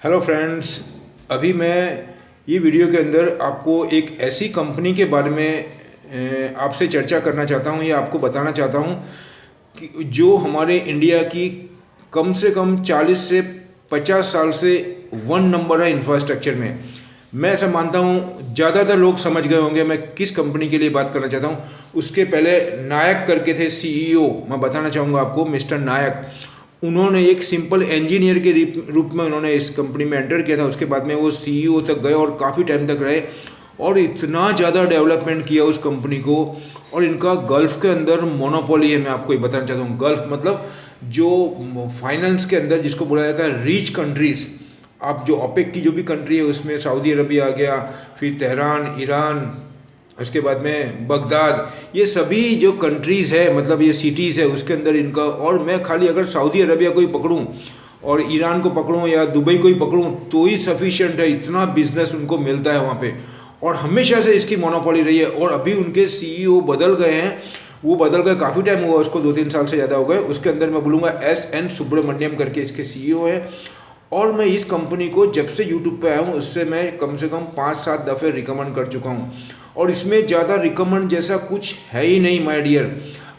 Hello friends. अभी मैं ये वीडियो के अंदर आपको एक ऐसी कंपनी के बारे में आपसे चर्चा करना चाहता हूँ या आपको बताना चाहता हूँ कि जो हमारे इंडिया की कम से कम 40 से 50 साल से वन नंबर है इंफ्रास्ट्रक्चर में। मैं ऐसा मानता हूँ ज़्यादातर लोग समझ गए होंगे मैं किस कंपनी के लिए बात करना चाहता हूँ। उसके पहले नायक करके थे सीईओ, मैं बताना चाहूँगा आपको मिस्टर नायक। उन्होंने एक सिंपल इंजीनियर के रूप में उन्होंने इस कंपनी में एंटर किया था। उसके बाद में वो सीईओ तक गए और काफ़ी टाइम तक रहे और इतना ज़्यादा डेवलपमेंट किया उस कंपनी को। और इनका गल्फ़ के अंदर मोनोपोली है। मैं आपको ये बताना चाहता हूँ, गल्फ़ मतलब जो फाइनेंस के अंदर जिसको बोला जाता है रिच कंट्रीज़। आप जो ओपेक की जो भी कंट्री है उसमें सऊदी अरबिया आ गया, फिर तेहरान, ईरान, उसके बाद में बगदाद, ये सभी जो कंट्रीज़ है मतलब ये सिटीज़ है उसके अंदर इनका। और मैं खाली अगर सऊदी अरबिया को ही पकड़ूँ और ईरान को पकड़ूँ या दुबई को ही पकड़ूँ तो ही सफिशिएंट है, इतना बिजनेस उनको मिलता है वहाँ पे। और हमेशा से इसकी मोनोपोली रही है। और अभी उनके सीईओ बदल गए हैं, वो बदल गए, काफ़ी टाइम हुआ उसको, 2-3 साल से ज़्यादा हो गए। उसके अंदर मैं बोलूँगा एस.एन. सुब्रमण्यम करके इसके सीईओ है। और मैं इस कंपनी को जब से यूट्यूब पे आया हूँ उससे मैं कम से कम 5-7 दफ़े रिकमेंड कर चुका हूँ। और इसमें ज़्यादा रिकमेंड जैसा कुछ है ही नहीं माय डियर।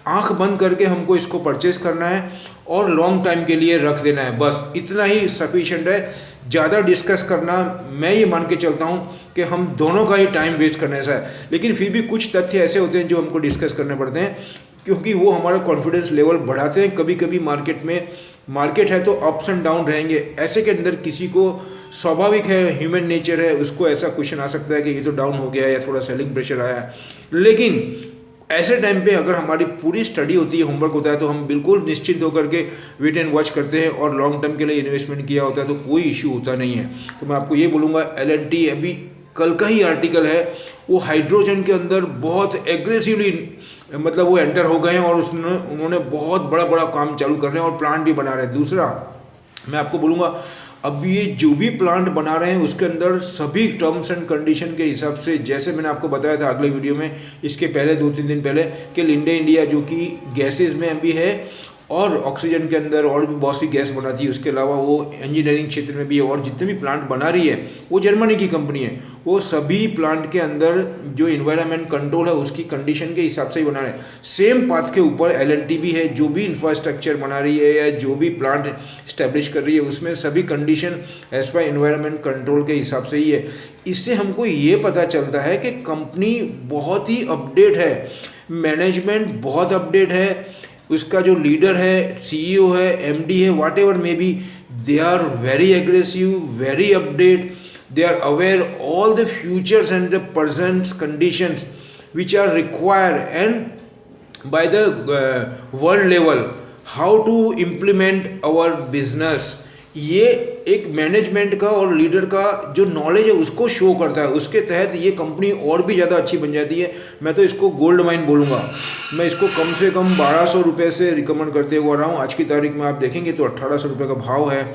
आंख बंद करके हमको इसको परचेस करना है और लॉन्ग टाइम के लिए रख देना है, बस इतना ही सफिशिएंट है। ज़्यादा डिस्कस करना, मैं ये मान के चलता हूँ कि हम दोनों का ही टाइम वेस्ट करने ऐसा है। लेकिन फिर भी कुछ तथ्य ऐसे होते हैं जो हमको डिस्कस करने पड़ते हैं क्योंकि वो हमारा कॉन्फिडेंस लेवल बढ़ाते हैं। कभी कभी मार्केट है तो अप्स एंड डाउन रहेंगे। ऐसे के अंदर किसी को स्वाभाविक है, ह्यूमन नेचर है, उसको ऐसा क्वेश्चन आ सकता है कि ये तो डाउन हो गया या थोड़ा सेलिंग प्रेशर आया है। लेकिन ऐसे टाइम पे अगर हमारी पूरी स्टडी होती है, होमवर्क होता है, तो हम बिल्कुल निश्चिंत होकर के वेट एंड वॉच करते हैं और लॉन्ग टर्म के लिए इन्वेस्टमेंट किया होता है तो कोई इश्यू होता नहीं है। तो मैं आपको ये बोलूँगा L&T अभी कल का ही आर्टिकल है, वो हाइड्रोजन के अंदर बहुत एग्रेसिवली मतलब वो एंटर हो गए हैं और उन्होंने बहुत बड़ा बड़ा काम चालू कर रहे हैं और प्लांट भी बना रहे हैं। दूसरा मैं आपको बोलूँगा अब ये जो भी प्लांट बना रहे हैं उसके अंदर सभी टर्म्स एंड कंडीशन के हिसाब से, जैसे मैंने आपको बताया था अगले वीडियो में इसके पहले 2-3 दिन पहले कि लिंडे इंडिया जो कि गैसेज में भी है और ऑक्सीजन के अंदर और भी बहुत सी गैस बनाती है, उसके अलावा वो इंजीनियरिंग क्षेत्र में भी है और जितने भी प्लांट बना रही है वो जर्मनी की कंपनी है। वो सभी प्लांट के अंदर जो इन्वायरमेंट कंट्रोल है उसकी कंडीशन के हिसाब से ही बना रहे हैं। सेम पाथ के ऊपर L&T भी है, जो भी इंफ्रास्ट्रक्चर बना रही है या जो भी प्लांट इस्टेब्लिश कर रही है उसमें सभी condition as per environment control के हिसाब से ही है। इससे हमको ये पता चलता है कि कंपनी बहुत ही अपडेट है, मैनेजमेंट बहुत अपडेट है, उसका जो लीडर है, सीईओ है, एमडी है, whatever may be, they are very aggressive, very update, they are aware all the futures and the present conditions which are required and by the world level how to implement our business। ये एक management का और leader का जो knowledge है उसको show करता है। उसके तहत ये कंपनी और भी ज़्यादा अच्छी बन जाती है। मैं तो इसको गोल्ड माइन बोलूँगा। मैं इसको कम से कम 1200 रुपये से रिकमेंड करते हुआ रहा हूँ। आज की तारीख में आप देखेंगे तो 1800 रुपये का भाव है।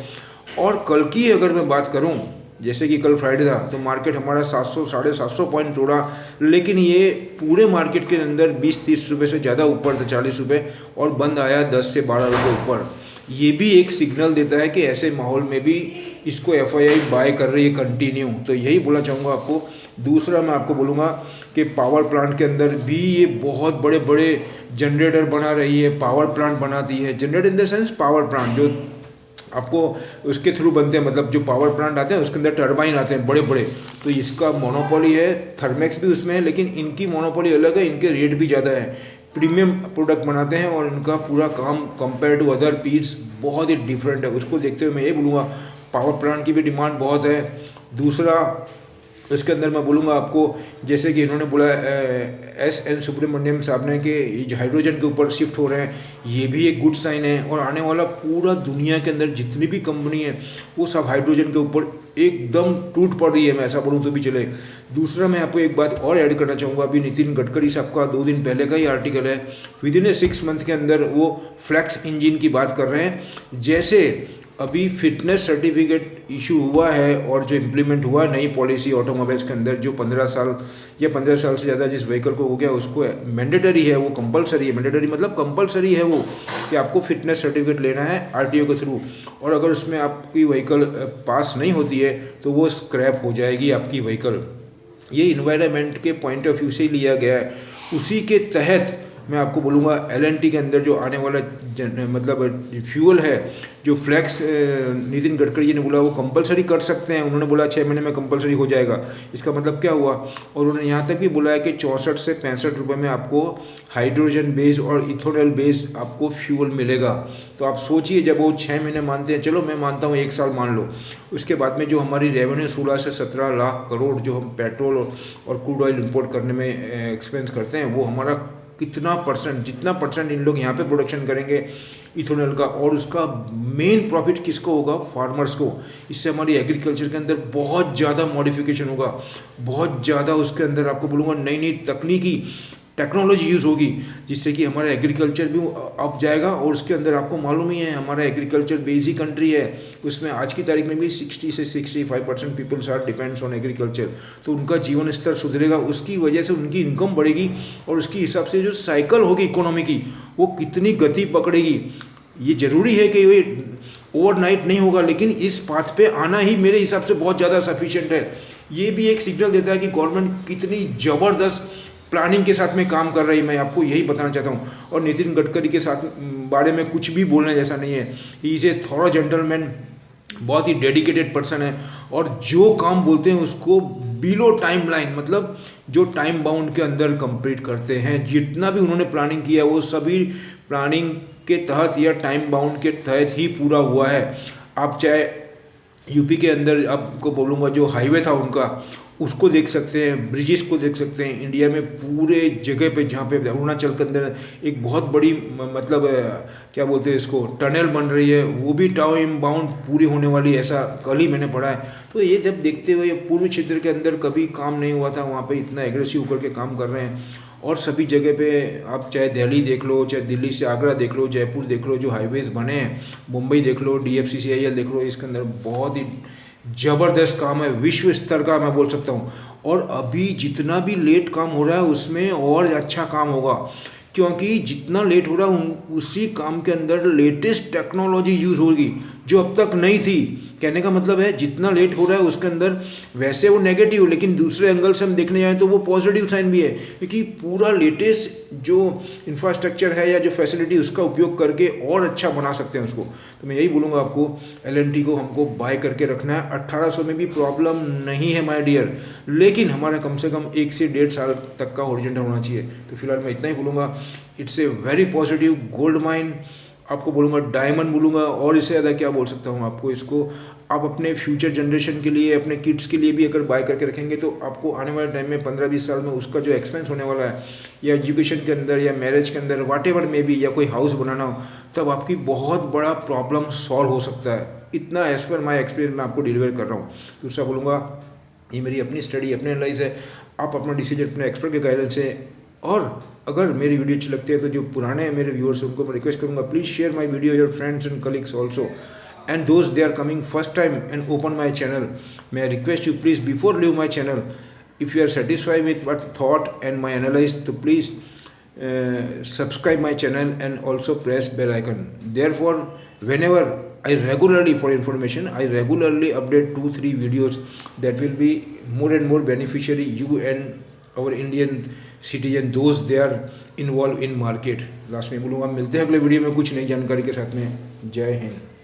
और कल की अगर मैं बात करूँ, जैसे कि कल फ्राइडे था तो मार्केट हमारा 700-750 पॉइंट तोड़ा, लेकिन ये पूरे मार्केट के अंदर 20-30 रुपये से ज़्यादा ऊपर था, 40 रुपये, और बंद आया 10 से 12 रुपये ऊपर। ये भी एक सिग्नल देता है कि ऐसे माहौल में भी इसको FII बाय कर रही है कंटिन्यू। तो यही बोलना चाहूँगा आपको। दूसरा मैं आपको बोलूँगा कि पावर प्लांट के अंदर भी ये बहुत बड़े बड़े जनरेटर बना रही है, पावर प्लांट बनाती है। Generator in the sense power plant जो आपको उसके थ्रू बनते हैं, मतलब जो पावर प्लांट आते हैं उसके अंदर टरबाइन आते हैं बड़े बड़े। तो इसका मोनोपोली है, थर्मेक्स भी उसमें है, लेकिन इनकी मोनोपोली अलग है, इनके रेट भी ज़्यादा है। प्रीमियम प्रोडक्ट बनाते हैं और इनका पूरा काम कंपेयर टू अदर पीस बहुत ही डिफरेंट है। उसको देखते हुए मैं ये बोलूँगा पावर प्लांट की भी डिमांड बहुत है। दूसरा इसके अंदर मैं बोलूँगा आपको, जैसे कि इन्होंने बोला S.N. सुब्रमण्यम साहब ने कि ये हाइड्रोजन के ऊपर शिफ्ट हो रहे हैं, ये भी एक गुड साइन है। और आने वाला पूरा दुनिया के अंदर जितनी भी कंपनी है वो सब हाइड्रोजन के ऊपर एकदम टूट पड़ रही है, मैं ऐसा बोलूँ तो भी चले। दूसरा मैं आपको एक बात और ऐड करना चाहूँगा। अभी नितिन गडकरी साहब का 2 दिन पहले का ही आर्टिकल है, विदिन ए 6 मंथ के अंदर वो फ्लैक्स इंजन की बात कर रहे हैं। जैसे अभी फिटनेस सर्टिफिकेट इशू हुआ है और जो इम्प्लीमेंट हुआ नई पॉलिसी ऑटोमोबाइल्स के अंदर, जो 15 साल या 15 साल से ज़्यादा जिस व्हीकल को हो गया उसको मैंडेटरी है, वो कंपलसरी है। मैंडेटरी मतलब कंपलसरी है वो कि आपको फिटनेस सर्टिफिकेट लेना है आरटीओ के थ्रू, और अगर उसमें आपकी व्हीकल पास नहीं होती है तो वो स्क्रैप हो जाएगी आपकी व्हीकल। ये इन्वायरमेंट के पॉइंट ऑफ व्यू से लिया गया है। उसी के तहत मैं आपको बोलूँगा एलएनटी के अंदर जो आने वाला मतलब फ्यूल है, जो फ्लैक्स नितिन गडकरी जी ने बोला वो कंपलसरी कर सकते हैं। उन्होंने बोला 6 महीने में कंपलसरी हो जाएगा। इसका मतलब क्या हुआ? और उन्होंने यहाँ तक भी बोला है कि 64 से 65 रुपये में आपको हाइड्रोजन बेस्ड और इथोनॉल बेस्ड आपको फ्यूल मिलेगा। तो आप सोचिए, जब वो 6 महीने मानते हैं, चलो मैं मानता हूँ 1 साल मान लो, उसके बाद में जो हमारी रेवेन्यू 16 से 17 लाख करोड़ जो हम पेट्रोल और क्रूड ऑयल इंपोर्ट करने में एक्सपेंस करते हैं, वो हमारा कितना परसेंट, जितना परसेंट इन लोग यहाँ पे प्रोडक्शन करेंगे इथेनॉल का, और उसका मेन प्रॉफिट किसको होगा? फार्मर्स को। इससे हमारी एग्रीकल्चर के अंदर बहुत ज़्यादा मॉडिफिकेशन होगा, बहुत ज़्यादा उसके अंदर आपको बोलूँगा नई नई तकनीकी टेक्नोलॉजी यूज़ होगी, जिससे कि हमारा एग्रीकल्चर भी अप जाएगा। और उसके अंदर आपको मालूम ही है हमारा एग्रीकल्चर बेसिक कंट्री है, उसमें आज की तारीख में भी 60 से 65% peoples are depends on agriculture. तो उनका जीवन स्तर सुधरेगा, उसकी वजह से उनकी इनकम बढ़ेगी, और उसके हिसाब से जो साइकिल होगी इकोनॉमी की वो कितनी गति पकड़ेगी। ये ज़रूरी है कि ये ओवरनाइट नहीं होगा, लेकिन इस पाथ पे आना ही मेरे हिसाब से बहुत ज़्यादा सफिशिएंट है। ये भी एक सिग्नल देता है कि गवर्नमेंट कितनी ज़बरदस्त प्लानिंग के साथ में काम कर रही है। मैं आपको यही बताना चाहता हूँ। और नितिन गडकरी के साथ बारे में कुछ भी बोलने जैसा नहीं है। He is a thorough gentleman, बहुत ही डेडिकेटेड पर्सन है, और जो काम बोलते हैं उसको बिलो टाइम लाइन, मतलब जो टाइम बाउंड के अंदर कंप्लीट करते हैं। जितना भी उन्होंने प्लानिंग किया वो सभी प्लानिंग के तहत या टाइम बाउंड के तहत ही पूरा हुआ है। आप चाहे यूपी के अंदर आपको बोलूँगा जो हाईवे था उनका, उसको देख सकते हैं, ब्रिजेस को देख सकते हैं। इंडिया में पूरे जगह पे, जहाँ पे अरुणाचल के अंदर एक बहुत बड़ी मतलब क्या बोलते हैं इसको, टनल बन रही है, वो भी टाइम बाउंड पूरी होने वाली है, ऐसा कल ही मैंने पढ़ा है। तो ये जब देखते हुए पूर्वी क्षेत्र के अंदर कभी काम नहीं हुआ था, वहाँ पे इतना एग्रेसिव होकर के काम कर रहे हैं। और सभी जगह पे आप चाहे दिल्ली देख लो, चाहे दिल्ली से आगरा देख लो, जयपुर देख लो, जो हाईवेज बने हैं, मुंबई देख लो, DFCCIL देख लो, इसके अंदर बहुत ही ज़बरदस्त काम है, विश्व स्तर का मैं बोल सकता हूँ। और अभी जितना भी लेट काम हो रहा है उसमें और अच्छा काम होगा, क्योंकि जितना लेट हो रहा है उसी काम के अंदर लेटेस्ट टेक्नोलॉजी यूज़ होगी जो अब तक नहीं थी। कहने का मतलब है जितना लेट हो रहा है उसके अंदर, वैसे वो नेगेटिव, लेकिन दूसरे एंगल से हम देखने जाएँ तो वो पॉजिटिव साइन भी है, क्योंकि पूरा लेटेस्ट जो इंफ्रास्ट्रक्चर है या जो फैसिलिटी उसका उपयोग करके और अच्छा बना सकते हैं उसको। तो मैं यही बोलूँगा आपको, LNT को हमको बाय करके रखना है। 1800 में भी प्रॉब्लम नहीं है माय डियर, लेकिन हमारा कम से कम 1 से 1.5 साल तक का हॉरिजॉन्टल होना चाहिए। तो फिलहाल मैं इतना ही बोलूँगा। It's a very positive gold mine आपको बोलूँगा, डायमंड बोलूँगा, और इससे ज़्यादा क्या बोल सकता हूँ आपको। इसको आप अपने फ्यूचर जनरेशन के लिए, अपने किड्स के लिए भी अगर बाय करके रखेंगे तो आपको आने वाले टाइम में 15-20 साल में उसका जो एक्सपेंस होने वाला है, या एजुकेशन के अंदर या मैरिज के अंदर, व्हाटएवर में भी, या कोई हाउस बनाना हो, तब आपकी बहुत बड़ा प्रॉब्लम सॉल्व हो सकता है। इतना एज पर माई एक्सपीरियंस मैं आपको डिलीवर कर रहा हूँ। दूसरा बोलूँगा, ये मेरी अपनी स्टडी, अपने एनालाइज है। आप अपना डिसीजन अपने एक्सपर्ट के गाइडेंस से। और अगर मेरी वीडियो अच्छी लगती है तो जो पुराने मेरे व्यूअर्स हैं उनको मैं रिक्वेस्ट करूँगा, please share my video your friends and colleagues also, and those they are coming first time and open my channel. may I request you, please, before leave my channel, if you are satisfied with what thought and my analysis, to please subscribe my channel and also press bell icon. Therefore, whenever I regularly, for information, I regularly update 2-3 videos that will be more and more beneficiary you and our Indian citizen, those they are involved in market. Last में बोलूँगा, मिलते हैं अगले video में कुछ नई जानकारी के साथ में। जय हिंद।